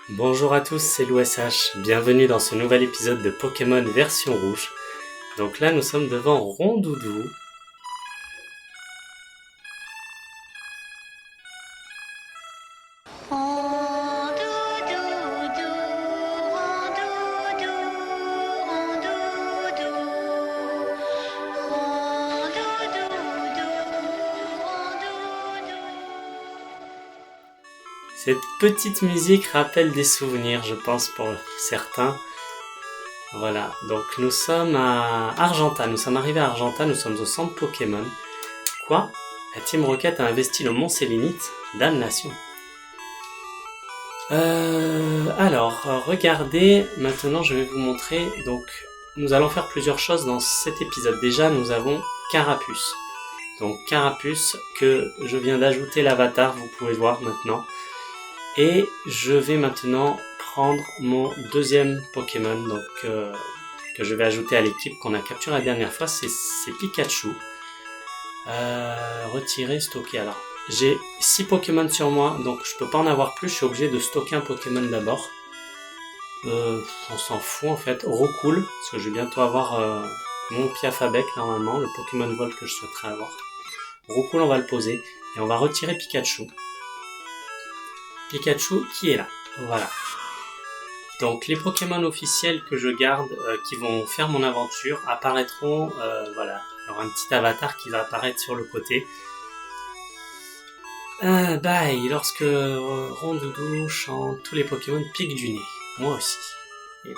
Bonjour à tous, c'est l'OSH, bienvenue dans ce nouvel épisode de Pokémon version rouge. Donc là nous sommes devant Rondoudou. Cette petite musique rappelle des souvenirs, je pense, pour certains. Voilà, donc nous sommes à Argenta, nous sommes arrivés à Argenta, nous sommes au centre Pokémon. Quoi ? La Team Rocket a investi le Mont Sélénite ? Damnation. Alors, regardez, maintenant je vais vous montrer, donc nous allons faire plusieurs choses dans cet épisode. Déjà, nous avons Carapuce. Donc Carapuce, que je viens d'ajouter l'avatar, vous pouvez voir maintenant. Et je vais maintenant prendre mon deuxième Pokémon donc, que je vais ajouter à l'équipe qu'on a capturé la dernière fois, c'est Pikachu. Retirer, stocker. Alors, j'ai 6 Pokémon sur moi, donc je peux pas en avoir plus, je suis obligé de stocker un Pokémon d'abord. On s'en fout en fait. Roucoule, parce que je vais bientôt avoir mon Piafabec normalement, le Pokémon Vol que je souhaiterais avoir. Roucoule, on va le poser, et on va retirer Pikachu. Pikachu qui est là, voilà. Donc les Pokémon officiels que je garde, qui vont faire mon aventure, apparaîtront, voilà. Il y aura un petit avatar qui va apparaître sur le côté. Bye, lorsque Rondoudou chante, tous les Pokémon piquent du nez. Moi aussi. Et oui.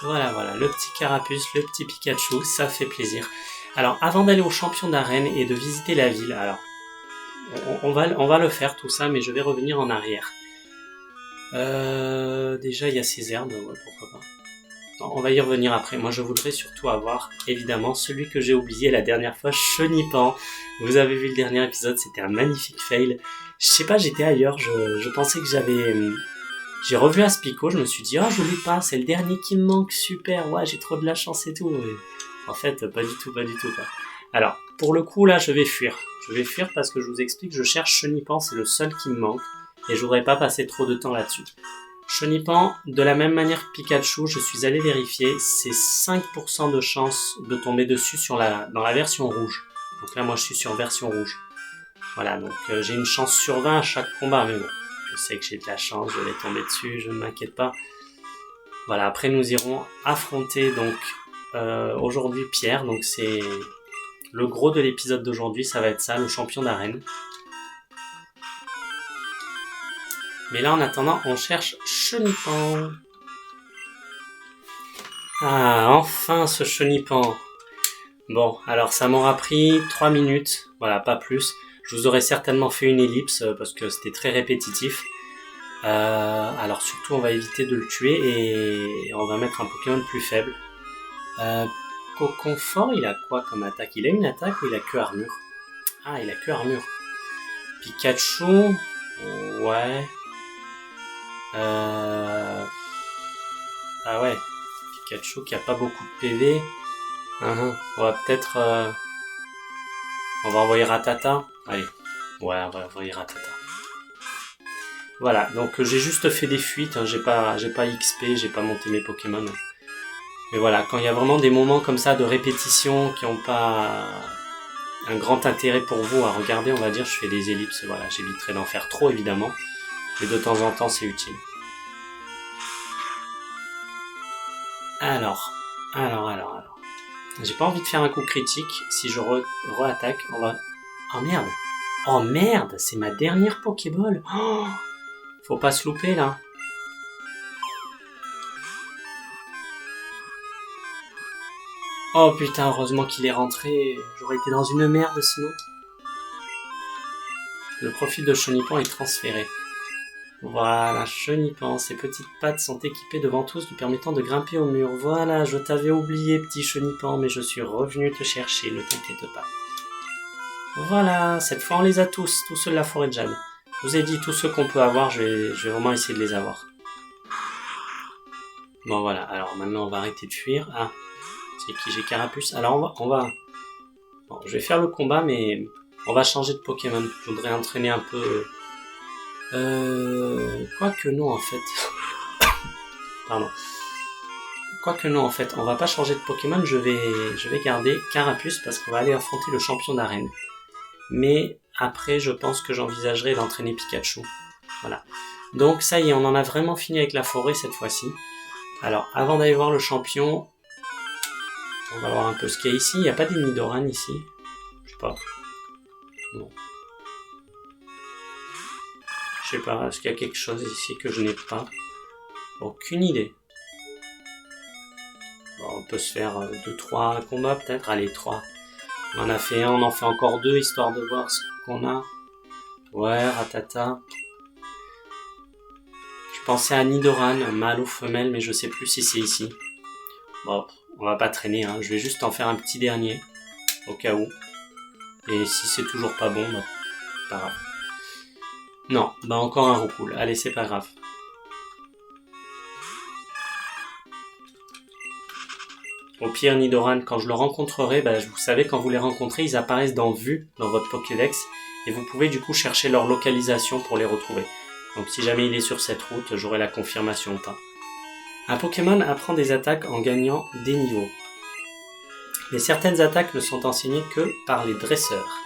Voilà, le petit Carapuce, le petit Pikachu, ça fait plaisir. Alors, avant d'aller au champion d'arène et de visiter la ville, alors, on va le faire tout ça, mais je vais revenir en arrière. Déjà il y a ces herbes, ouais, pourquoi pas. Non, on va y revenir après. Moi je voudrais surtout avoir, évidemment, celui que j'ai oublié la dernière fois, Chenipan. Vous avez vu le dernier épisode, c'était un magnifique fail. Je sais pas, j'étais ailleurs, je pensais que j'ai revu Aspico, je me suis dit, oh je l'ai pas, c'est le dernier qui me manque, super, ouais j'ai trop de la chance et tout. Et en fait, pas du tout quoi. Alors, pour le coup là, je vais fuir. Je vais fuir parce que je vous explique, je cherche Chenipan, c'est le seul qui me manque. Et je voudrais pas passer trop de temps là-dessus. Chenipan, de la même manière que Pikachu, je suis allé vérifier, c'est 5% de chance de tomber dessus dans la version rouge. Donc là, moi, je suis sur version rouge. Voilà, donc j'ai une chance sur 20 à chaque combat, mais bon, je sais que j'ai de la chance, je vais tomber dessus, je ne m'inquiète pas. Voilà, après nous irons affronter donc aujourd'hui Pierre, donc c'est le gros de l'épisode d'aujourd'hui, ça va être ça, le champion d'arène. Mais là, en attendant, on cherche Chenipan. Ah, enfin ce Chenipan. Bon, alors ça m'aura pris 3 minutes, voilà, pas plus. Je vous aurais certainement fait une ellipse parce que c'était très répétitif. Alors surtout, on va éviter de le tuer et on va mettre un Pokémon plus faible. Coconfort, il a quoi comme attaque ? Il a une attaque ou il a que armure ? Ah, il a que armure. Pikachu, ouais... Ah ouais, Pikachu qui a pas beaucoup de PV. On va peut-être... On va envoyer Rattata. Allez, ouais, on va envoyer Rattata. Voilà, donc j'ai juste fait des fuites, hein, j'ai pas XP, j'ai pas monté mes Pokémon. Mais voilà, quand il y a vraiment des moments comme ça de répétition qui ont pas un grand intérêt pour vous à regarder, on va dire, je fais des ellipses, voilà, j'éviterai d'en faire trop évidemment. Mais de temps en temps, c'est utile. Alors. J'ai pas envie de faire un coup critique. Si je re-attaque, on va... Oh merde, c'est ma dernière Pokéball. Oh, faut pas se louper là. Oh putain, heureusement qu'il est rentré. J'aurais été dans une merde sinon. Le profil de Chenipan est transféré. Voilà, Chenipan, ses petites pattes sont équipées de ventouses lui permettant de grimper au mur. Voilà, je t'avais oublié, petit Chenipan, mais je suis revenu te chercher, ne t'inquiète pas. Voilà, cette fois on les a tous ceux de la forêt de Jade. Je vous ai dit, tous ceux qu'on peut avoir, je vais vraiment essayer de les avoir. Bon voilà, alors maintenant on va arrêter de fuir. Ah, c'est qui? J'ai Carapuce. Alors on va... Bon, je vais faire le combat, mais on va changer de Pokémon. Je voudrais entraîner un peu... Quoique non en fait. Pardon. Quoique non en fait, on va pas changer de Pokémon, je vais garder Carapuce parce qu'on va aller affronter le champion d'arène. Mais après, je pense que j'envisagerai d'entraîner Pikachu. Voilà. Donc ça y est, on en a vraiment fini avec la forêt cette fois-ci. Alors, avant d'aller voir le champion, on va voir un peu ce qu'il y a ici. Il n'y a pas d'ennemi d'Oran ici. Je sais pas. Non. Je sais pas, est-ce qu'il y a quelque chose ici que je n'ai pas? Aucune idée. Bon, on peut se faire 2-3 combats peut-être. Allez, 3. On en a fait un, on en fait encore 2, histoire de voir ce qu'on a. Ouais, Ratata. Je pensais à Nidoran, mâle ou femelle, mais je sais plus si c'est ici. Bon, on va pas traîner, hein. Je vais juste en faire un petit dernier, au cas où. Et si c'est toujours pas bon, bah, pas grave. Non, bah encore un Roucoule. Allez, c'est pas grave. Au pire, Nidoran, quand je le rencontrerai, bah, vous savez, quand vous les rencontrez, ils apparaissent dans Vue, dans votre Pokédex, et vous pouvez du coup chercher leur localisation pour les retrouver. Donc si jamais il est sur cette route, j'aurai la confirmation ou pas. Un Pokémon apprend des attaques en gagnant des niveaux. Mais certaines attaques ne sont enseignées que par les dresseurs.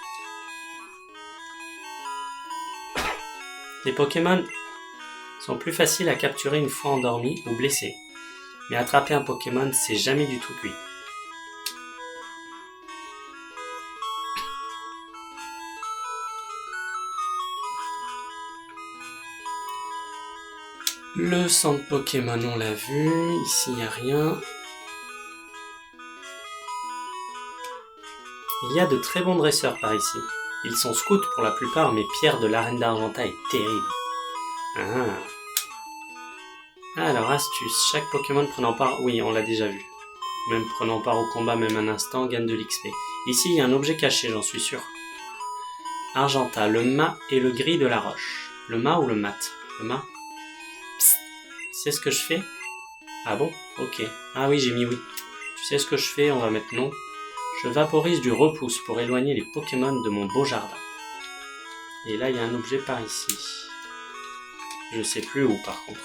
Les Pokémon sont plus faciles à capturer une fois endormis ou blessés. Mais attraper un Pokémon, c'est jamais du tout cuit. Le centre Pokémon, on l'a vu. Ici, il n'y a rien. Il y a de très bons dresseurs par ici. Ils sont scouts pour la plupart, mais Pierre de l'arène d'Argenta est terrible. Ah. Alors, astuce. Chaque Pokémon prenant part... Oui, on l'a déjà vu. Même prenant part au combat, même un instant, gagne de l'XP. Ici, il y a un objet caché, j'en suis sûr. Argenta, le mât et le gris de la roche. Le mât ou le mat? Le mât. Psst. C'est ce que je fais? Ah bon? Ok. Ah oui, j'ai mis oui. Tu sais ce que je fais? On va mettre non. Je vaporise du repousse pour éloigner les Pokémon de mon beau jardin. Et là, il y a un objet par ici. Je sais plus où, par contre.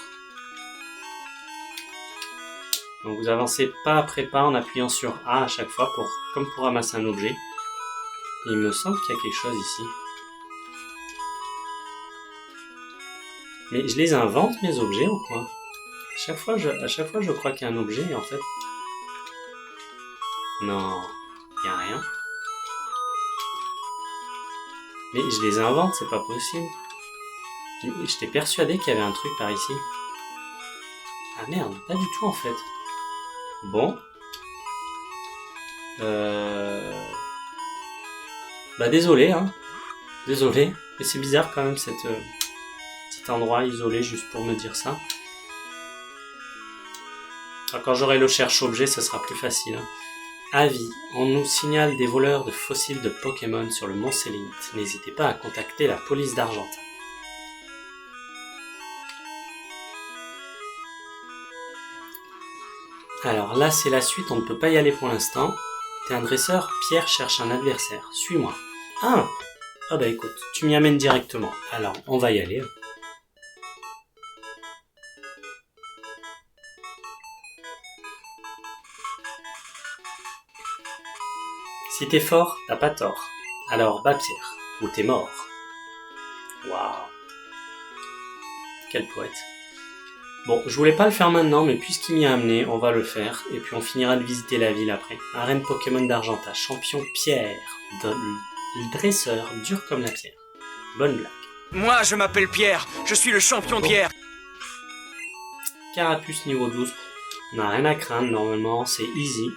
Donc vous avancez pas après pas en appuyant sur A à chaque fois, comme pour ramasser un objet. Et il me semble qu'il y a quelque chose ici. Mais je les invente, mes objets, ou quoi? À chaque fois, je crois qu'il y a un objet, et en fait... Non, il n'y a rien. Mais je les invente, c'est pas possible. J'étais persuadé qu'il y avait un truc par ici. Ah merde, pas du tout en fait. Bon. Bah désolé, hein. Désolé. Mais c'est bizarre quand même cet petit endroit isolé juste pour me dire ça. Alors, quand j'aurai le cherche-objet, ce sera plus facile. Hein. Avis, on nous signale des voleurs de fossiles de Pokémon sur le mont Sélénite. N'hésitez pas à contacter la police d'Argenta. Alors là, c'est la suite, on ne peut pas y aller pour l'instant. T'es un dresseur, Pierre cherche un adversaire. Suis-moi. Ah bah écoute, tu m'y amènes directement. Alors, on va y aller. Si t'es fort, t'as pas tort. Alors bats Pierre, ou t'es mort. Waouh. Quel poète. Bon, je voulais pas le faire maintenant, mais puisqu'il m'y a amené, on va le faire. Et puis on finira de visiter la ville après. Arène Pokémon d'Argenta, champion Pierre. Le dresseur, dur comme la pierre. Bonne blague. Moi, je m'appelle Pierre, je suis le champion Pierre. Carapuce niveau 12. On n'a rien à craindre, normalement, c'est easy.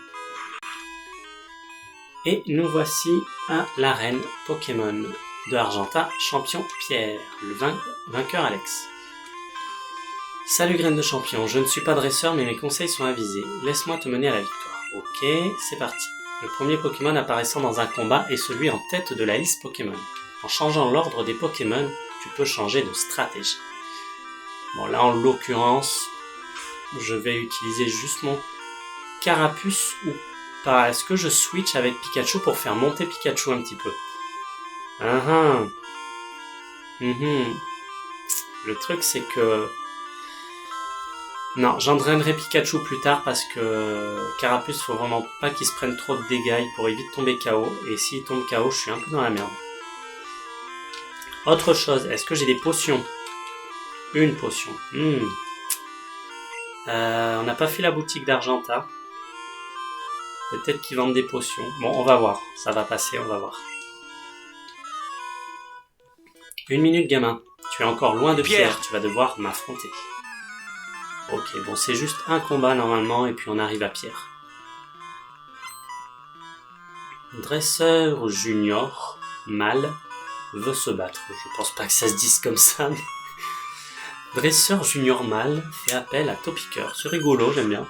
Et nous voici à l'arène Pokémon de Argenta, champion Pierre, le vainqueur Alex. Salut graine de champion, je ne suis pas dresseur mais mes conseils sont avisés. Laisse-moi te mener à la victoire. Ok, c'est parti. Le premier Pokémon apparaissant dans un combat est celui en tête de la liste Pokémon. En changeant l'ordre des Pokémon, tu peux changer de stratégie. Bon, là, en l'occurrence, je vais utiliser juste mon Carapuce ou pas. Est-ce que je switch avec Pikachu pour faire monter Pikachu un petit peu? Le truc, c'est que... Non, j'entraînerai Pikachu plus tard parce que Carapuce, faut vraiment pas qu'il se prenne trop de dégâts. Il pourrait vite tomber KO. Et s'il tombe KO, je suis un peu dans la merde. Autre chose, est-ce que j'ai des potions? Une potion. On n'a pas fait la boutique d'Argenta. Peut-être qu'ils vendent des potions. Bon, on va voir. Ça va passer, on va voir. 1 minute, gamin. Tu es encore loin de Pierre. Tu vas devoir m'affronter. Ok, bon, c'est juste un combat normalement, et puis on arrive à Pierre. Dresseur junior, mâle, veut se battre. Je pense pas que ça se dise comme ça, mais... Dresseur junior mâle fait appel à Topiqueur. C'est rigolo, j'aime bien.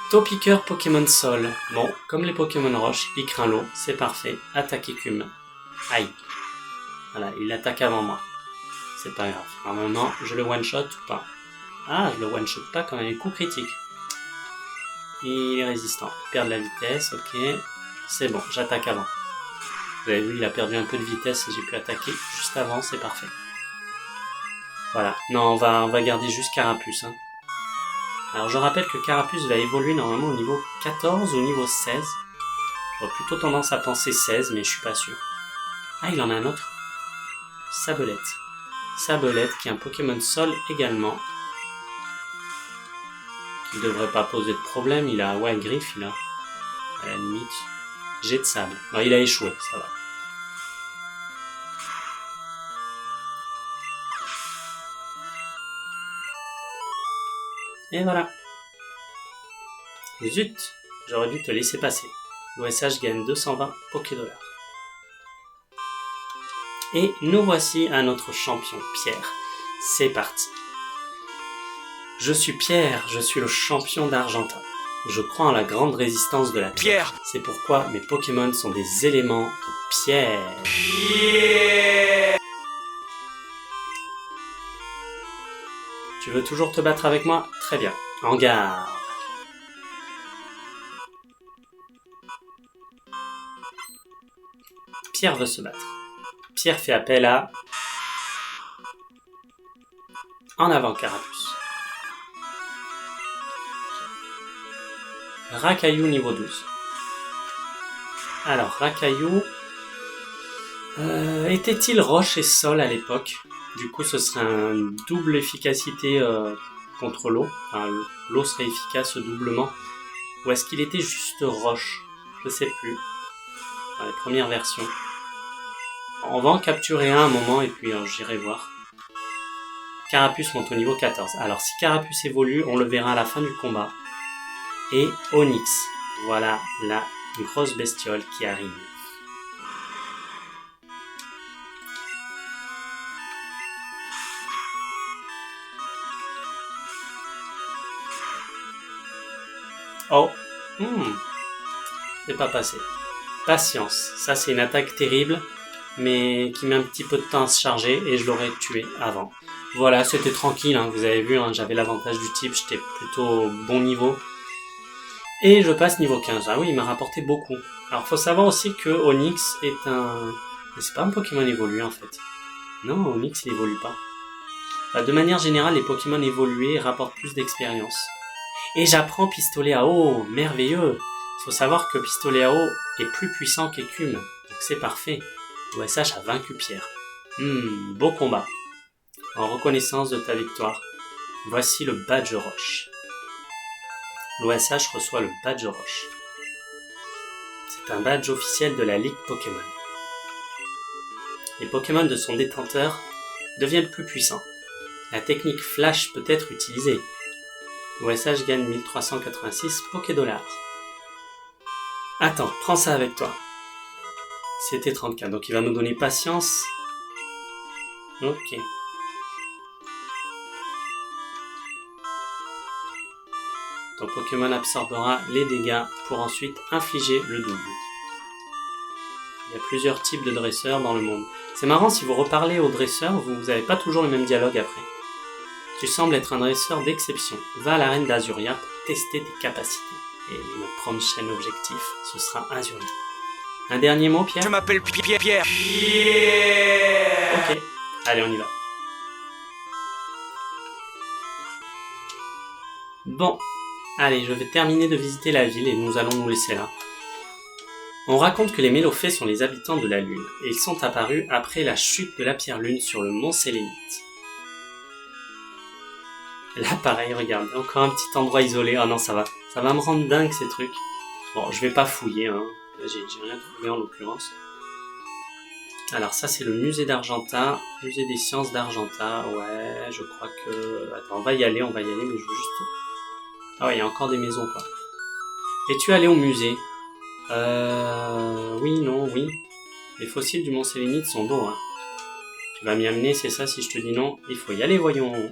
Topiqueur Pokémon Sol. Bon, comme les Pokémon Roche, il craint l'eau, c'est parfait. Attaque écume. Aïe. Voilà, il attaque avant moi. C'est pas grave. Normalement, je le one-shot ou pas. Ah, je le one-shot pas quand même. Coup critique. Il est résistant. Il perd de la vitesse, ok. C'est bon, j'attaque avant. Vous avez vu, il a perdu un peu de vitesse et j'ai pu attaquer juste avant, c'est parfait. Voilà. Non, on va garder juste Carapuce. Hein. Alors je rappelle que Carapuce va évoluer normalement au niveau 14 ou au niveau 16. J'aurais plutôt tendance à penser 16, mais je suis pas sûr. Ah, il en a un autre. Sabelette. Sabelette, qui est un Pokémon Sol également. Qui devrait pas poser de problème. Il a, ouais, griffe, il a. À la limite. Jet de sable. Non, il a échoué, ça va. Et voilà. Zut, j'aurais dû te laisser passer. L'OSH gagne 220 Pokédollars. Et nous voici à notre champion, Pierre. C'est parti. Je suis Pierre, je suis le champion d'Argenta. Je crois en la grande résistance de la pierre. C'est pourquoi mes Pokémon sont des éléments de pierre. Tu veux toujours te battre avec moi? Très bien. En garde. Pierre veut se battre. Pierre fait appel à... En avant, Carapuce. Racaillou niveau 12. Alors, Racaillou... était-il roche et sol à l'époque? Du coup, ce serait un double efficacité contre l'eau. Enfin, l'eau serait efficace doublement. Ou est-ce qu'il était juste roche? Je sais plus. Dans les premières versions. On va en capturer un moment et puis j'irai voir. Carapuce monte au niveau 14. Alors, si Carapuce évolue, on le verra à la fin du combat. Et Onix. Voilà la grosse bestiole qui arrive. Oh, c'est pas passé. Patience, ça c'est une attaque terrible, mais qui met un petit peu de temps à se charger et je l'aurais tué avant. Voilà, c'était tranquille, hein, vous avez vu, hein, j'avais l'avantage du type, j'étais plutôt bon niveau. Et je passe niveau 15. Ah oui, il m'a rapporté beaucoup. Alors faut savoir aussi que Onix est un... Mais c'est pas un Pokémon évolué en fait. Non, Onix il évolue pas. Enfin, de manière générale, les Pokémon évolués rapportent plus d'expérience. Et j'apprends pistolet à eau, merveilleux. Faut savoir que pistolet à eau est plus puissant qu'écume, donc c'est parfait. OSH a vaincu Pierre. Beau combat. En reconnaissance de ta victoire, voici le badge roche. L'OSH reçoit le badge roche. C'est un badge officiel de la Ligue Pokémon. Les Pokémon de son détenteur deviennent plus puissants. La technique Flash peut être utilisée. L'OSH gagne 1386 Pokédollars. Attends, prends ça avec toi. C'était 34, donc il va nous donner patience. Ok. Ton Pokémon absorbera les dégâts pour ensuite infliger le double. Il y a plusieurs types de dresseurs dans le monde. C'est marrant, si vous reparlez au dresseur, vous n'avez pas toujours le même dialogue après. Tu sembles être un dresseur d'exception. Va à l'arène d'Azuria pour tester tes capacités. Et notre prochain objectif, ce sera Azuria. Un dernier mot, Pierre ? Je m'appelle Pierre. Ok, allez, on y va. Bon, allez, je vais terminer de visiter la ville et nous allons nous laisser là. On raconte que les Mélophées sont les habitants de la Lune, et ils sont apparus après la chute de la pierre lune sur le mont Sélénite. Là, pareil, regardez, encore un petit endroit isolé. Oh non, ça va me rendre dingue ces trucs. Bon, je vais pas fouiller, hein. J'ai rien trouvé en l'occurrence. Alors ça, c'est le musée d'Argenta, musée des sciences d'Argenta. Ouais, je crois que... Attends, on va y aller, mais je veux juste... Ah ouais, il y a encore des maisons, quoi. Es-tu allé au musée ? Oui, non, oui. Les fossiles du mont Sélénite sont beaux, hein. Tu vas m'y amener, c'est ça, si je te dis non ? Il faut y aller, voyons.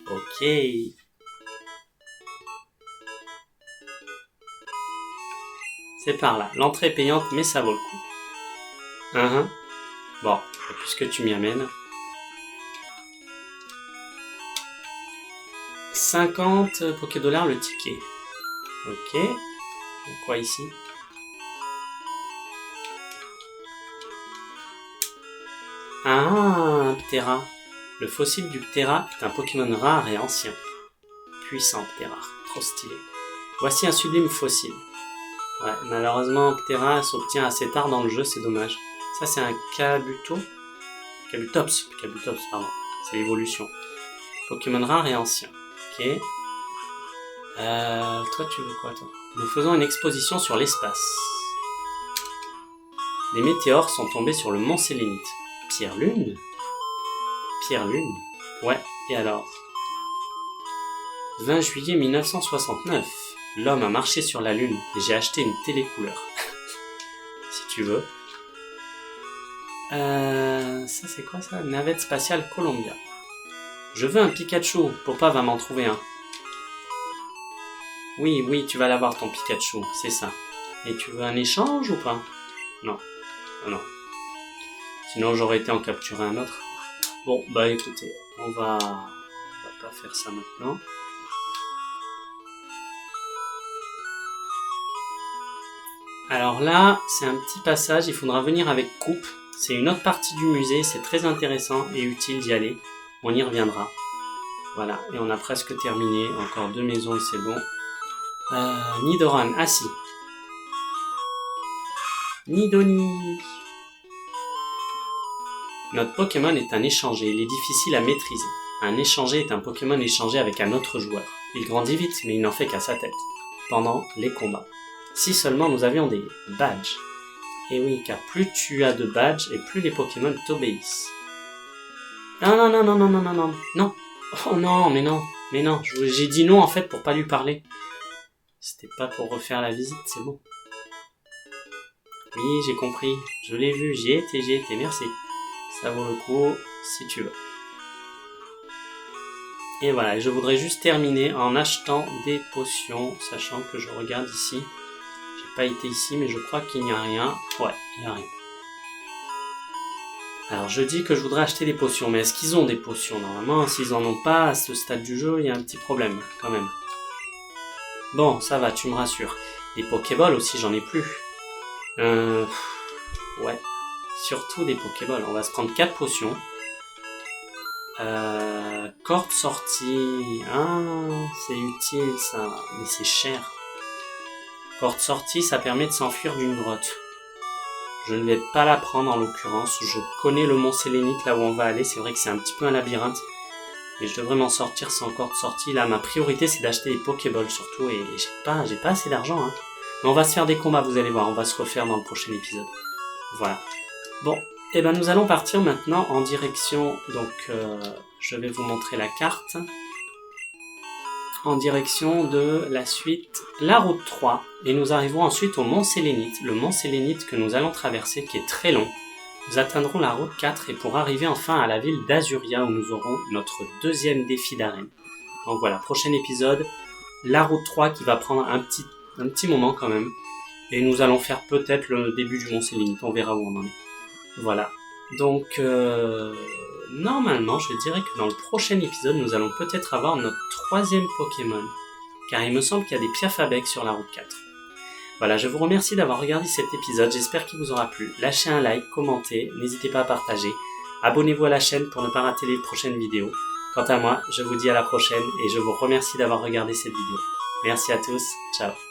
Ok. C'est par là. L'entrée est payante, mais ça vaut le coup. Bon, puisque tu m'y amènes. 50 Pokédollars le ticket. Ok. Quoi ici ? Ah, un Ptera. Le fossile du Ptera est un Pokémon rare et ancien. Puissant Ptera, trop stylé. Voici un sublime fossile. Ouais, malheureusement Ptera s'obtient assez tard dans le jeu, c'est dommage. Ça c'est un Kabutops, pardon. C'est l'évolution. Pokémon rare et ancien. Ok. Toi tu veux quoi toi ? Nous faisons une exposition sur l'espace. Des météores sont tombés sur le mont Sélénite. Pierre-Lune ? Pierre-Lune ? Ouais, et alors ? 20 juillet 1969. L'homme a marché sur la Lune et j'ai acheté une télécouleur. Si tu veux. Ça c'est quoi ça ? Navette spatiale Columbia. Je veux un Pikachu. Papa va m'en trouver un. Oui, tu vas l'avoir ton Pikachu, c'est ça. Et tu veux un échange ou pas ? Non. Non. Sinon j'aurais été en capturer un autre. Bon, bah écoutez, on va pas faire ça maintenant. Alors là, c'est un petit passage, il faudra venir avec coupe. C'est une autre partie du musée, c'est très intéressant et utile d'y aller. On y reviendra. Voilà, et on a presque terminé. Encore 2 maisons et c'est bon. Nidoran, ah si. Nidoni. Notre Pokémon est un échangé, il est difficile à maîtriser. Un échangé est un Pokémon échangé avec un autre joueur. Il grandit vite, mais il n'en fait qu'à sa tête. Pendant les combats. Si seulement nous avions des badges. Et oui, car plus tu as de badges, et plus les Pokémon t'obéissent. Non. Oh non, mais non. J'ai dit non en fait pour pas lui parler. C'était pas pour refaire la visite, c'est bon. Oui, j'ai compris. Je l'ai vu, j'y ai été, merci. Ça vaut le coup, si tu veux. Et voilà, je voudrais juste terminer en achetant des potions, sachant que je regarde ici. J'ai pas été ici, mais je crois qu'il n'y a rien. Ouais, il n'y a rien. Alors je dis que je voudrais acheter des potions, mais est-ce qu'ils ont des potions ? Normalement, s'ils en ont pas à ce stade du jeu, il y a un petit problème, quand même. Bon, ça va, tu me rassures. Les Pokéballs aussi, j'en ai plus. Ouais. Surtout des Pokéballs. On va se prendre 4 potions. Corde sortie. Ah, c'est utile ça. Mais c'est cher. Corde sortie, ça permet de s'enfuir d'une grotte. Je ne vais pas la prendre en l'occurrence. Je connais le mont Sélénite là où on va aller. C'est vrai que c'est un petit peu un labyrinthe. Mais je devrais m'en sortir sans corde sortie. Là, ma priorité, c'est d'acheter des Pokéballs surtout. Et j'ai pas assez d'argent, hein. Mais on va se faire des combats, vous allez voir. On va se refaire dans le prochain épisode. Voilà. Bon. Et ben, nous allons partir maintenant en direction... Donc, je vais vous montrer la carte. En direction de la suite, la route 3. Et nous arrivons ensuite au mont Sélénite. Le mont Sélénite que nous allons traverser, qui est très long. Nous atteindrons la route 4 et pour arriver enfin à la ville d'Azuria où nous aurons notre 2e défi d'arène. Donc voilà, prochain épisode, la route 3 qui va prendre un petit moment quand même. Et nous allons faire peut-être le début du Mont Sélénite, on verra où on en est. Voilà. Donc, normalement, je dirais que dans le prochain épisode, nous allons peut-être avoir notre 3e Pokémon. Car il me semble qu'il y a des Piafabec sur la route 4. Voilà, je vous remercie d'avoir regardé cet épisode, j'espère qu'il vous aura plu. Lâchez un like, commentez, n'hésitez pas à partager. Abonnez-vous à la chaîne pour ne pas rater les prochaines vidéos. Quant à moi, je vous dis à la prochaine et je vous remercie d'avoir regardé cette vidéo. Merci à tous, ciao.